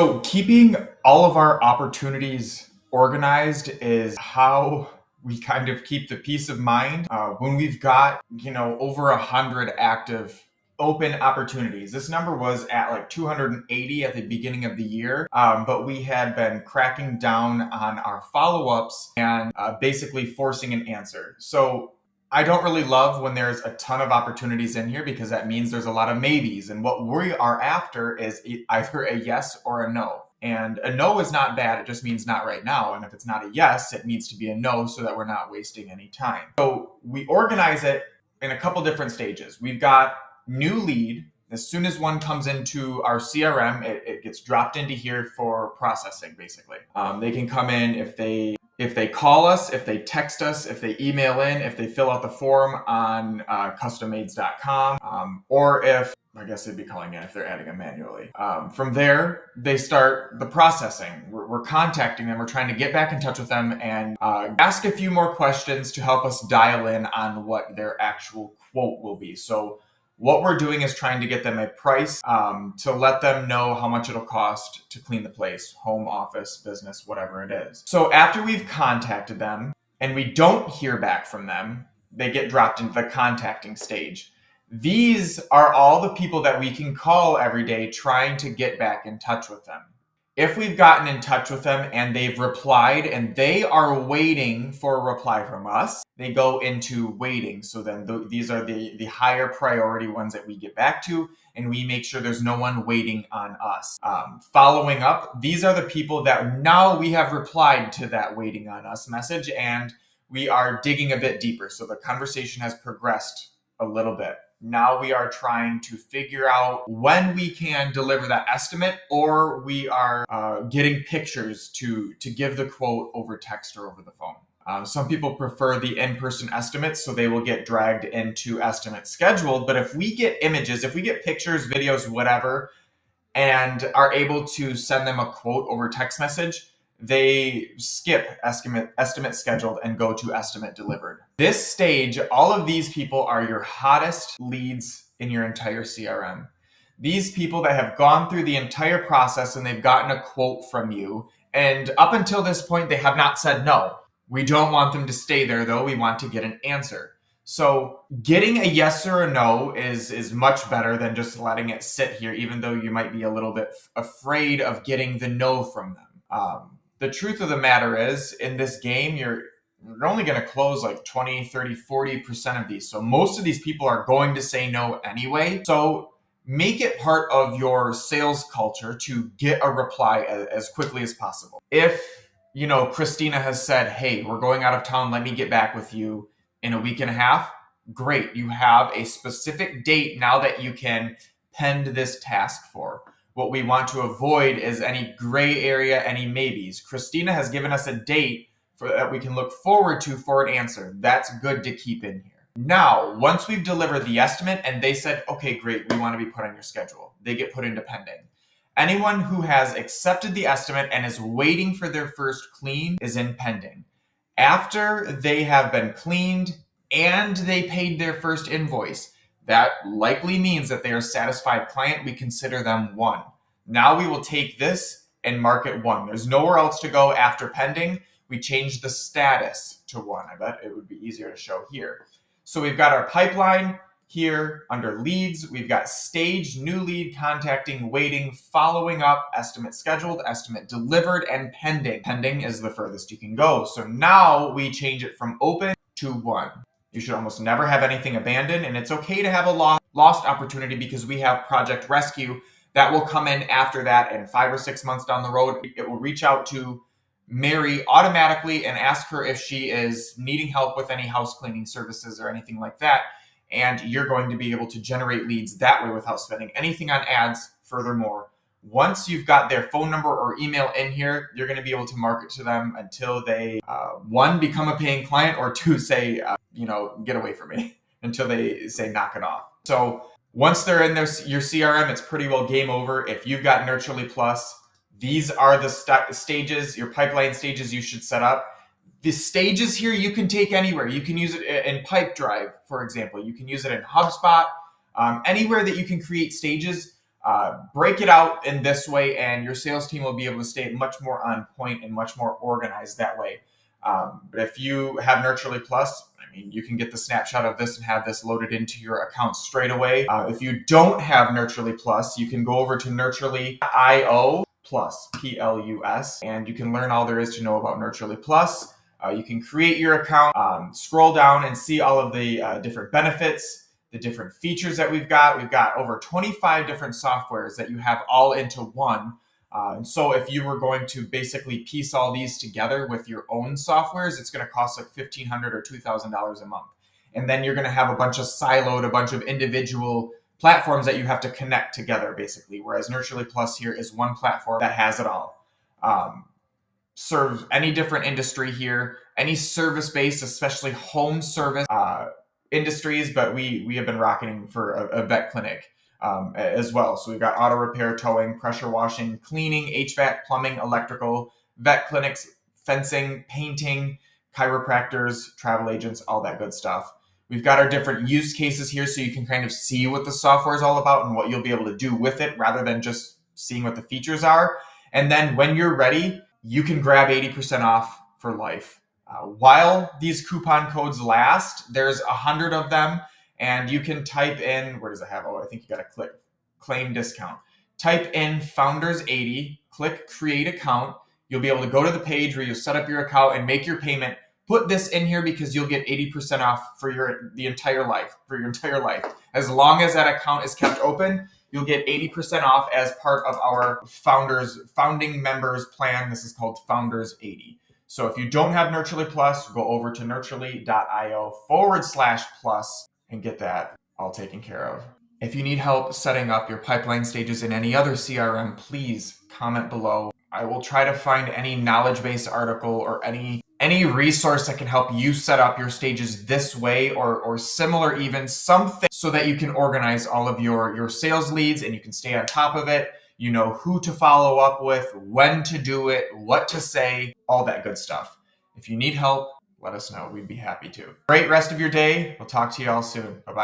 So keeping all of our opportunities organized is how we kind of keep the peace of mind when we've got, over 100 active open opportunities. This number was at like 280 at the beginning of the year, but we had been cracking down on our follow-ups and basically forcing an answer. So I don't really love when there's a ton of opportunities in here because that means there's a lot of maybes. And what we are after is either a yes or a no. And a no is not bad. It just means not right now. And if it's not a yes, it needs to be a no so that we're not wasting any time. So we organize it in a couple different stages. We've got new lead. As soon as one comes into our CRM, it gets dropped into here for processing, basically. They can come in if they call us, if they text us, if they email in, if they fill out the form on customaids.com, or if, I guess they'd be calling in if they're adding them manually. From there, they start the processing. We're contacting them. We're trying to get back in touch with them and ask a few more questions to help us dial in on what their actual quote will be. So what we're doing is trying to get them a price to let them know how much it'll cost to clean the place, home, office, business, whatever it is. So after we've contacted them and we don't hear back from them, they get dropped into the contacting stage. These are all the people that we can call every day trying to get back in touch with them. If we've gotten in touch with them and they've replied and they are waiting for a reply from us, they go into waiting. So then these are the higher priority ones that we get back to, and we make sure there's no one waiting on us. Following up, these are the people that now we have replied to that waiting on us message, and we are digging a bit deeper. So the conversation has progressed a little bit. Now we are trying to figure out when we can deliver that estimate, or we are getting pictures to give the quote over text or over the phone. Some people prefer the in-person estimates, so they will get dragged into estimate scheduled. But if we get images, if we get pictures, videos, whatever, and are able to send them a quote over text message, they skip estimate scheduled and go to estimate delivered. This stage, all of these people are your hottest leads in your entire CRM. These people that have gone through the entire process and they've gotten a quote from you. And up until this point, they have not said no. We don't want them to stay there though. We want to get an answer. So getting a yes or a no is much better than just letting it sit here, even though you might be a little bit afraid of getting the no from them. The truth of the matter is, in this game, you're only going to close like 20, 30, 40% of these. So most of these people are going to say no anyway. So make it part of your sales culture to get a reply as quickly as possible. If, Christina has said, hey, we're going out of town, let me get back with you in a week and a half, great. You have a specific date now that you can pend this task for. What we want to avoid is any gray area, any maybes. Christina has given us a date that we can look forward to for an answer. That's good to keep in here. Now, once we've delivered the estimate and they said, okay, great, we want to be put on your schedule, they get put into pending. Anyone who has accepted the estimate and is waiting for their first clean is in pending. After they have been cleaned and they paid their first invoice, that likely means that they are a satisfied client. We consider them one. Now we will take this and mark it one. There's nowhere else to go after pending. We change the status to one. I bet it would be easier to show here. So we've got our pipeline here under leads. We've got stage, new lead, contacting, waiting, following up, estimate scheduled, estimate delivered, and pending. Pending is the furthest you can go. So now we change it from open to one. You should almost never have anything abandoned, and it's okay to have a lost opportunity because we have Project Rescue that will come in after that, and 5 or 6 months down the road, it will reach out to Mary automatically and ask her if she is needing help with any house cleaning services or anything like that, and you're going to be able to generate leads that way without spending anything on ads. Furthermore, once you've got their phone number or email in here, you're going to be able to market to them until they, one, become a paying client, or two, say, get away from me, until they say, knock it off. So once they're in your CRM, it's pretty well game over. If you've got Nurturely Plus, these are the stages, your pipeline stages you should set up. The stages here you can take anywhere. You can use it in Pipedrive, for example. You can use it in HubSpot, anywhere that you can create stages. Break it out in this way, and your sales team will be able to stay much more on point and much more organized that way. But if you have Nurturely Plus, I mean, you can get the snapshot of this and have this loaded into your account straight away. If you don't have Nurturely Plus, you can go over to Nurturely.io plus, Plus, and you can learn all there is to know about Nurturely Plus. You can create your account, scroll down and see all of the different benefits, the different features that we've got. We've got over 25 different softwares that you have all into one. And so if you were going to basically piece all these together with your own softwares, it's going to cost like $1,500 or $2,000 a month. And then you're going to have a bunch of individual platforms that you have to connect together, basically. Whereas Nurturely Plus here is one platform that has it all. Serves any different industry here, any service-based, especially home service industries, but we have been rocketing for a vet clinic as well. So we've got auto repair, towing, pressure washing, cleaning, HVAC, plumbing, electrical, vet clinics, fencing, painting, chiropractors, travel agents, all that good stuff. We've got our different use cases here so you can kind of see what the software is all about and what you'll be able to do with it rather than just seeing what the features are. And then when you're ready, you can grab 80% off for life. While these coupon codes last, there's 100 of them, and you can type in, where does it have? Oh, I think you got to click claim discount. Type in Founders80, click create account. You'll be able to go to the page where you'll set up your account and make your payment. Put this in here because you'll get 80% off for your entire life. As long as that account is kept open, you'll get 80% off as part of our founding members plan. This is called Founders 80. So if you don't have Nurturely Plus, go over to nurturely.io/plus and get that all taken care of. If you need help setting up your pipeline stages in any other CRM, please comment below. I will try to find any knowledge-based article or any resource that can help you set up your stages this way or similar, even something so that you can organize all of your sales leads and you can stay on top of it. You know who to follow up with, when to do it, what to say, all that good stuff. If you need help, let us know. We'd be happy to. Great rest of your day. We'll talk to you all soon. Bye-bye.